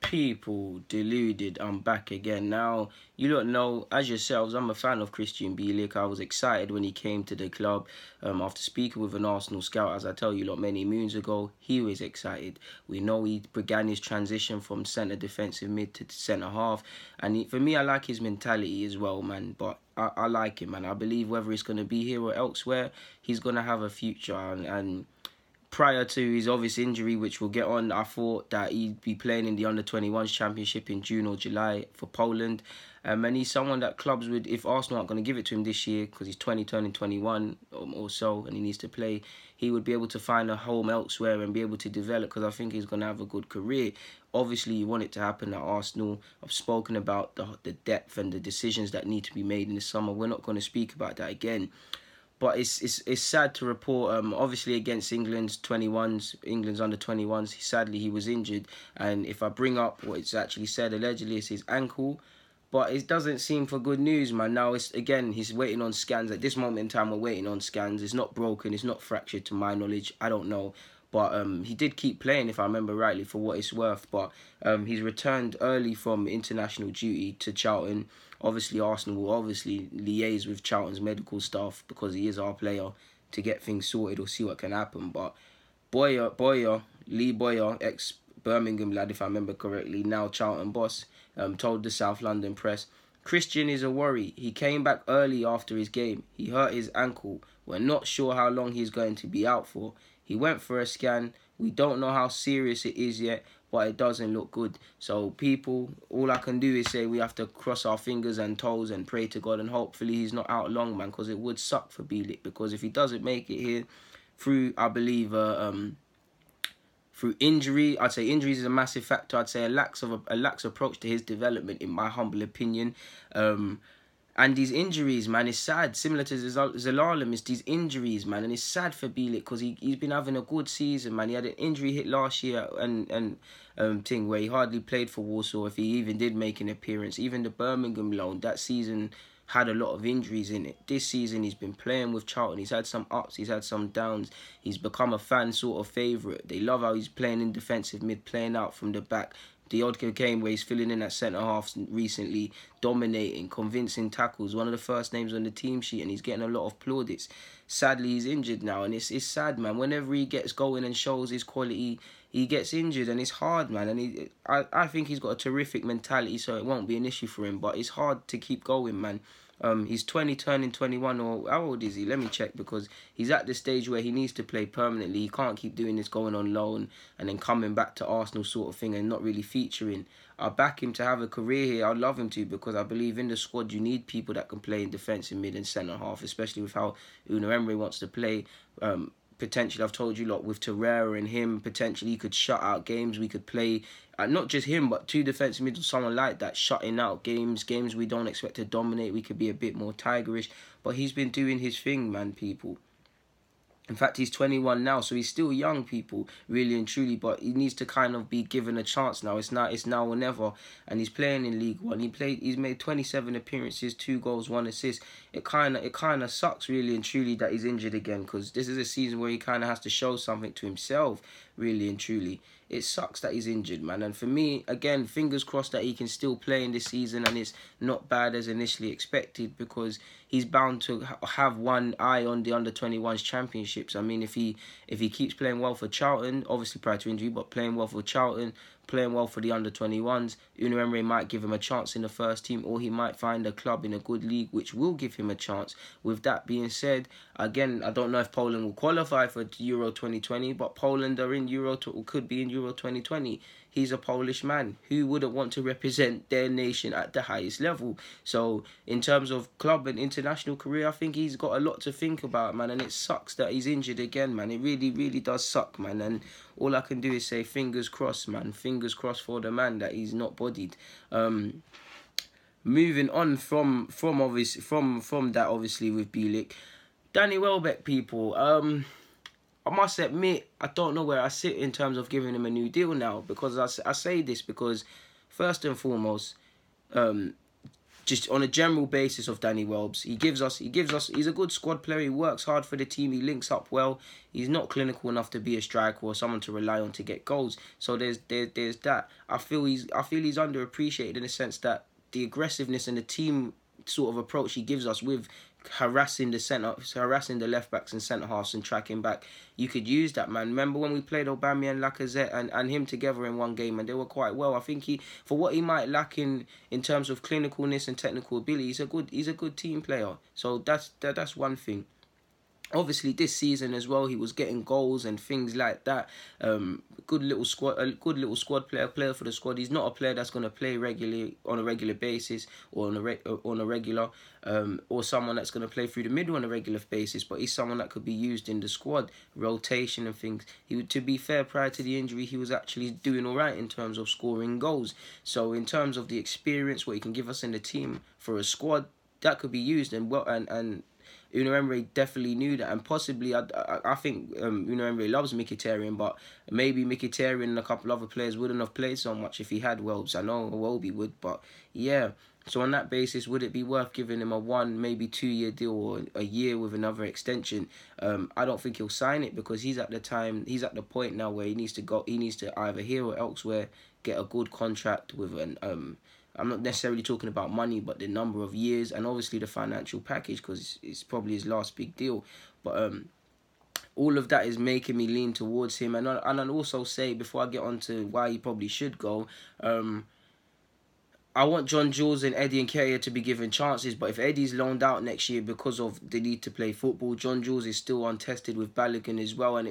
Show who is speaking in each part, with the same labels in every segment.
Speaker 1: People, deluded, I'm back again. Now, you don't know, as yourselves, I'm a fan of Krystian Bielik. I was excited when he came to the club after speaking with an Arsenal scout, as I tell you lot many moons ago. He was excited. We know he began his transition from centre defensive mid to centre half. And for me, I like his mentality as well, man. But I like him, man. I believe whether it's going to be here or elsewhere, he's going to have a future. And prior to his obvious injury, which we'll get on, I thought that he'd be playing in the Under-21s Championship in June or July for Poland. And he's someone that clubs would, if Arsenal aren't going to give it to him this year, because he's 20 turning 21 or so, and he needs to play, he would be able to find a home elsewhere and be able to develop, because I think he's going to have a good career. Obviously, you want it to happen at Arsenal. I've spoken about the depth and the decisions that need to be made in the summer. We're not going to speak about that again. But it's sad to report, obviously against England's 21s, England's under-21s, sadly he was injured. And if I bring up what it's actually said, allegedly it's his ankle. But it doesn't seem for good news, man. Now, again, he's waiting on scans. At this moment in time, we're waiting on scans. It's not broken, it's not fractured to my knowledge. I don't know. But he did keep playing, if I remember rightly, for what it's worth. But he's returned early from international duty to Charlton. Obviously, Arsenal will obviously liaise with Charlton's medical staff, because he is our player, to get things sorted or see what can happen. But Lee Boyer, ex-Birmingham lad, if I remember correctly, now Charlton boss, told the South London press, Krystian is a worry. He came back early after his game. He hurt his ankle. We're not sure how long he's going to be out for. He went for a scan. We don't know how serious it is yet, but it doesn't look good. So, people, all I can do is say we have to cross our fingers and toes and pray to God, and hopefully he's not out long, man, because it would suck for Bielik, because if he doesn't make it here through, I believe, through injury, I'd say injuries is a massive factor. I'd say a lax approach to his development, in my humble opinion. And these injuries, man, is sad. Similar to Zelalem, it's these injuries, man. And it's sad for Bielik, because he's been having a good season, man. He had an injury hit last year and thing where he hardly played for Warsaw, if he even did make an appearance. Even the Birmingham loan, that season had a lot of injuries in it. This season, he's been playing with Charlton. He's had some ups, he's had some downs. He's become a fan sort of favourite. They love how he's playing in defensive mid, playing out from the back. The odd game where he's filling in at centre-half recently, dominating, convincing tackles, one of the first names on the team sheet, and he's getting a lot of plaudits. Sadly, he's injured now, and it's sad, man. Whenever he gets going and shows his quality, he gets injured, and it's hard, man. And I think he's got a terrific mentality, so it won't be an issue for him, but it's hard to keep going, man. He's 20 turning 21, or how old is he? Let me check, because he's at the stage where he needs to play permanently. He can't keep doing this, going on loan and then coming back to Arsenal sort of thing and not really featuring. I back him to have a career here. I'd love him to, because I believe in the squad you need people that can play in defensive mid and centre half, especially with how Gooner wants to play. Potentially, I've told you lot, with Torreira and him, potentially he could shut out games. We could play, not just him, but two defensive mids or someone like that, shutting out games we don't expect to dominate. We could be a bit more tigerish, but he's been doing his thing, man, people. In fact, he's 21 now, so he's still young, people, really and truly. But he needs to kind of be given a chance now. It's now or never. And he's playing in League One. He's made 27 appearances, 2 goals, 1 assist. It kind of sucks, really and truly, that he's injured again, because this is a season where he kind of has to show something to himself, really and truly. It sucks that he's injured, man. And for me, again, fingers crossed that he can still play in this season and it's not bad as initially expected, because he's bound to have one eye on the Under-21s Championships. I mean, if he keeps playing well for Charlton, obviously prior to injury, but playing well for Charlton, playing well for the Under-21s, Unai might give him a chance in the first team, or he might find a club in a good league which will give him a chance. With that being said, again, I don't know if Poland will qualify for Euro 2020, but Poland are in could be in Euro 2020. He's a Polish man. Who wouldn't want to represent their nation at the highest level? So, in terms of club and international career, I think he's got a lot to think about, man. And it sucks that he's injured again, man. It really, really does suck, man. And all I can do is say fingers crossed, man. Fingers crossed for the man that he's not bodied. Moving on from that, obviously, with Bielik. Danny Welbeck, people. I must admit, I don't know where I sit in terms of giving him a new deal now, because I say this because, first and foremost, just on a general basis of Danny Welbs, he gives us, he's a good squad player. He works hard for the team. He links up well. He's not clinical enough to be a striker or someone to rely on to get goals. So there's that. I feel he's underappreciated in the sense that the aggressiveness and the team sort of approach he gives us with harassing the left backs and centre halves and tracking back. You could use that, man. Remember when we played Aubameyang, Lacazette and him together in one game, and they were quite well. I think for what he might lack in terms of clinicalness and technical ability, he's a good team player. So that's one thing. Obviously, this season as well, he was getting goals and things like that. Good little squad player for the squad. He's not a player that's going to play regularly on a regular basis or on a regular, or someone that's going to play through the middle on a regular basis. But he's someone that could be used in the squad rotation and things. To be fair, prior to the injury, he was actually doing all right in terms of scoring goals. So in terms of the experience, what he can give us in the team for a squad, that could be used and Unai Emery definitely knew that, and possibly I think Unai Emery loves Mkhitaryan, but maybe Mkhitaryan and a couple other players wouldn't have played so much if he had Welbs. I know Welby would, but yeah. So on that basis, would it be worth giving him a 1, maybe 2 year deal or a year with another extension? I don't think he'll sign it because he's at the point now where he needs to go. He needs to either here or elsewhere get a good contract with an I'm not necessarily talking about money, but the number of years and obviously the financial package, because it's probably his last big deal. But all of that is making me lean towards him. And I'll also say, before I get on to why he probably should go, I want John Jules and Eddie Nketiah to be given chances, but if Eddie's loaned out next year because of the need to play football, John Jules is still untested with Balogun as well, and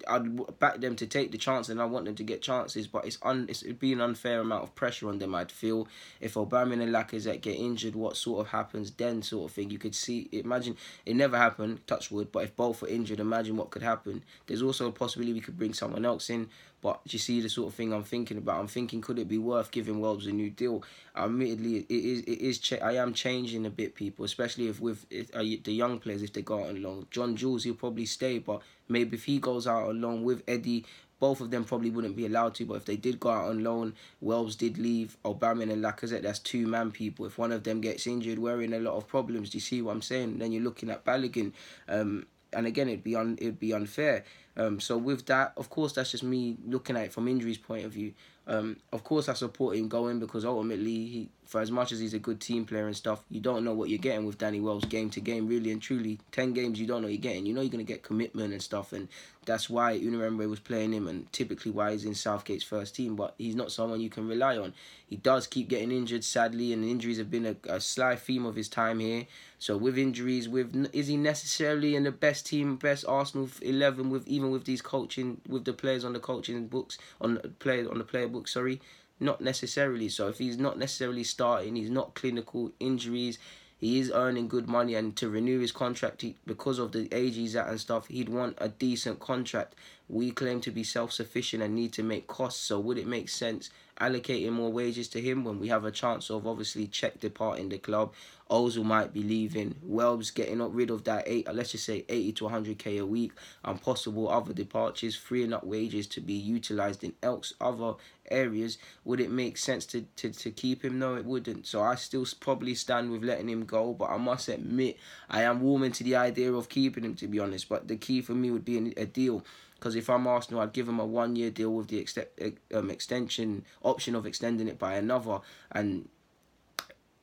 Speaker 1: I'd back them to take the chance, and I want them to get chances, but it'd be an unfair amount of pressure on them, I'd feel. If Aubameyang and Lacazette get injured, what sort of happens then, sort of thing. You could see, imagine, it never happened, touch wood, but if both are injured, imagine what could happen. There's also a possibility we could bring someone else in. But you see the sort of thing I'm thinking about. I'm thinking, could it be worth giving Welbs a new deal? Admittedly, I am changing a bit, people, especially the young players, if they go out on loan. John Jules, he'll probably stay, but maybe if he goes out on loan with Eddie, both of them probably wouldn't be allowed to. But if they did go out on loan, Welbs did leave, Aubameyang and Lacazette, that's 2-man people. If one of them gets injured, we're in a lot of problems. Do you see what I'm saying? Then you're looking at Balogun. And again, it'd be unfair. So with that, of course, that's just me looking at it from injuries point of view. Of course, I support him going because ultimately, for as much as he's a good team player and stuff, you don't know what you're getting with Danny Welbs game to game, really and truly. 10 games, you don't know what you're getting. You know you're going to get commitment and stuff, and that's why Unai Emery was playing him, and typically why he's in Southgate's first team, but he's not someone you can rely on. He does keep getting injured, sadly, and injuries have been a sly theme of his time here. So with injuries, is he necessarily in the best team, best Arsenal 11 with these coaching, with the players on the coaching books, on the player books, sorry? Not necessarily. So if he's not necessarily starting, he's not clinical, injuries, he is earning good money, and to renew his contract, because of the age he's at and stuff, he'd want a decent contract. We claim to be self-sufficient and need to make costs, so would it make sense allocating more wages to him when we have a chance of obviously Czech departing the club, Ozil might be leaving, Welbs getting rid of that let's just say 80 to 100k a week, and possible other departures, freeing up wages to be utilised in other areas? Would it make sense to keep him? No, it wouldn't. So I still probably stand with letting him go, but I must admit I am warming to the idea of keeping him, to be honest. But the key for me would be a deal. Because if I'm Arsenal, I'd give him a 1-year deal with the extension option of extending it by another. And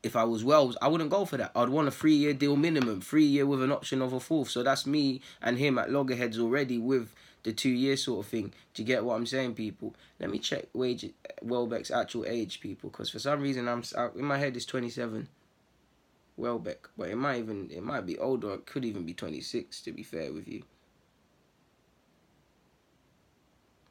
Speaker 1: if I was Welbs, I wouldn't go for that. I'd want a 3-year deal minimum, 3-year with an option of a 4th. So that's me and him at loggerheads already with the 2-year sort of thing. Do you get what I'm saying, people? Let me check Welbeck's actual age, people, because for some reason in my head it's 27. Welbeck, but it might be older. It could even be 26, to be fair with you.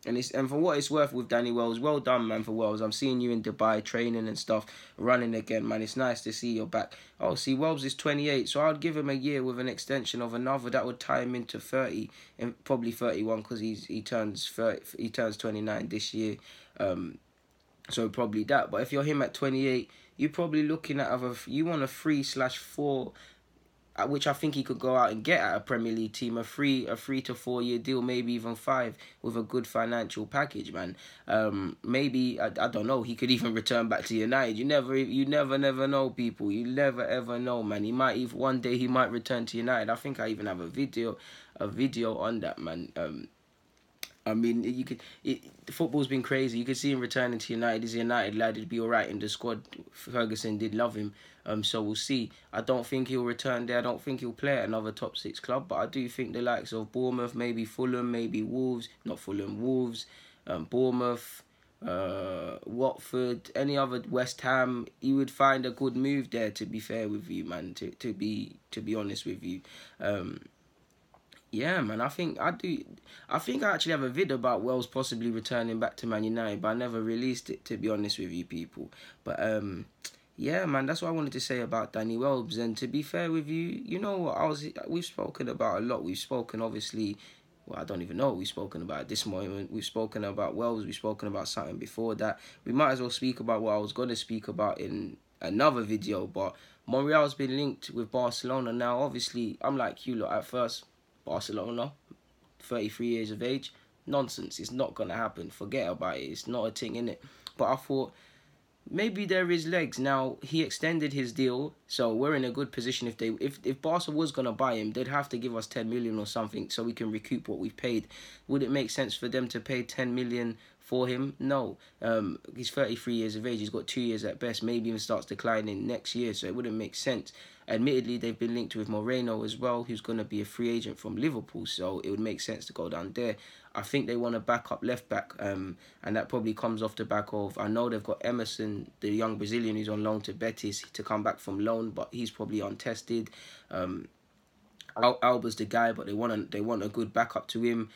Speaker 1: And for what it's worth with Danny Welbs, well done, man, for Welbs. I'm seeing you in Dubai training and stuff, running again, man. It's nice to see you're back. Oh, see, Welbs is 28, so I'd give him a year with an extension of another. That would tie him into 30, and probably 31 because he turns 29 this year. So probably that. But if you're him at 28, you're probably looking at you want a 3/4 which I think he could go out and get at a Premier League team, a 3 to 4 year deal, maybe even 5, with a good financial package, man. Maybe I don't know. He could even return back to United. You never know, people. You never ever know, man. He might even one day he might return to United. I think I even have a video on that, man. I mean, football's been crazy. You could see him returning to United. He's a United lad. He'd be all right in the squad. Ferguson did love him. So we'll see. I don't think he'll return there. I don't think he'll play at another top 6 club. But I do think the likes of Bournemouth, maybe Fulham, maybe Wolves. Not Fulham, Wolves, Bournemouth, Watford, any other, West Ham, you would find a good move there, to be fair with you, man. To be honest with you. Yeah, man, I think I actually have a vid about Wells possibly returning back to Man United, but I never released it, to be honest with you, people. But yeah, man, that's what I wanted to say about Danny Wells. And to be fair with you, you know what, we've spoken about a lot. We've spoken, obviously, well, I don't even know what we've spoken about at this moment. We've spoken about Wells. We've spoken about something before that. We might as well speak about what I was going to speak about in another video. But Monreal's been linked with Barcelona now. Obviously, I'm like you lot at first. Barcelona, 33 years of age, nonsense. It's not going to happen. Forget about it. It's not a thing, innit? But I thought maybe there is legs. Now, he extended his deal, so we're in a good position. If Barca was going to buy him, they'd have to give us 10 million or something so we can recoup what we've paid. Would it make sense for them to pay 10 million for him? No. He's 33 years of age. He's got 2 years at best. Maybe even starts declining next year, so it wouldn't make sense. Admittedly, they've been linked with Moreno as well, who's going to be a free agent from Liverpool, so it would make sense to go down there. I think they want a backup left back, and that probably comes off the back of, I know they've got Emerson, the young Brazilian who's on loan to Betis, to come back from loan, but he's probably untested. Alba's the guy, but they want a good backup to him.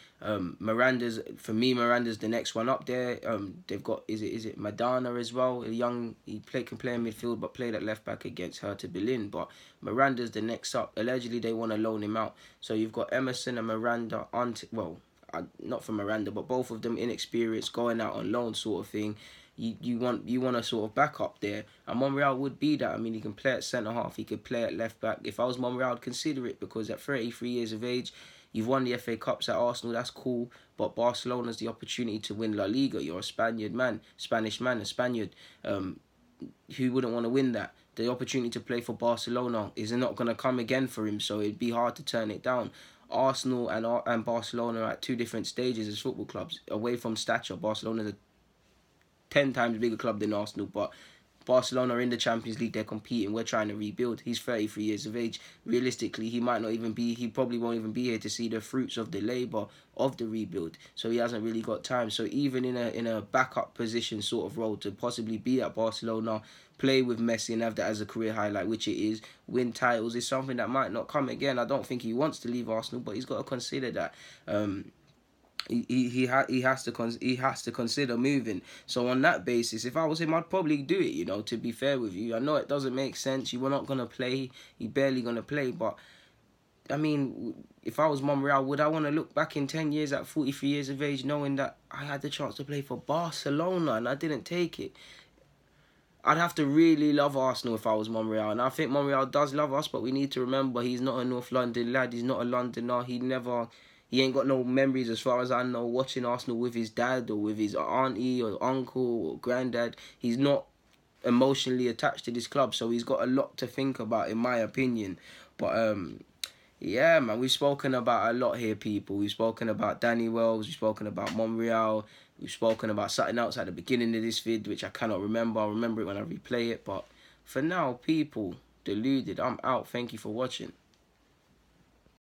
Speaker 1: Miranda's the next one up there. They've got is it Madonna as well, a young, can play in midfield but played at left back against Hertha Berlin. But Miranda's the next up. Allegedly they want to loan him out. So you've got Emerson and Miranda not for Miranda, but both of them inexperienced, going out on loan sort of thing. You want a sort of backup there, and Monreal would be that. I mean, he can play at centre half, he could play at left back. If I was Monreal, I'd consider it, because at 33 years of age, you've won the FA Cups at Arsenal, that's cool, but Barcelona's the opportunity to win La Liga. You're a Spanish man. Who wouldn't want to win that? The opportunity to play for Barcelona is not going to come again for him, so it'd be hard to turn it down. Arsenal and Barcelona are at 2 different stages as football clubs. Away from stature, Barcelona's a 10 times bigger club than Arsenal, but Barcelona are in the Champions League, they're competing, we're trying to rebuild. He's 33 years of age. Realistically, he probably won't even be here to see the fruits of the labour of the rebuild, so he hasn't really got time. So even in a backup position sort of role, to possibly be at Barcelona, play with Messi and have that as a career highlight, which it is, win titles, is something that might not come again. I don't think he wants to leave Arsenal, but he's got to consider that. He has to consider moving. So on that basis, if I was him, I'd probably do it, you know, to be fair with you. I know it doesn't make sense. You were not going to play. You're barely going to play. But, I mean, if I was Monreal, would I want to look back in 10 years at 43 years of age knowing that I had the chance to play for Barcelona and I didn't take it? I'd have to really love Arsenal if I was Monreal. And I think Monreal does love us, but we need to remember he's not a North London lad. He's not a Londoner. He ain't got no memories, as far as I know, watching Arsenal with his dad or with his auntie or uncle or granddad. He's not emotionally attached to this club, so he's got a lot to think about, in my opinion. But yeah, man, we've spoken about a lot here, people. We've spoken about Danny Wells, we've spoken about Monreal, we've spoken about something else at the beginning of this vid, which I cannot remember. I'll remember it when I replay it. But for now, people, Deluded, I'm out. Thank you for watching.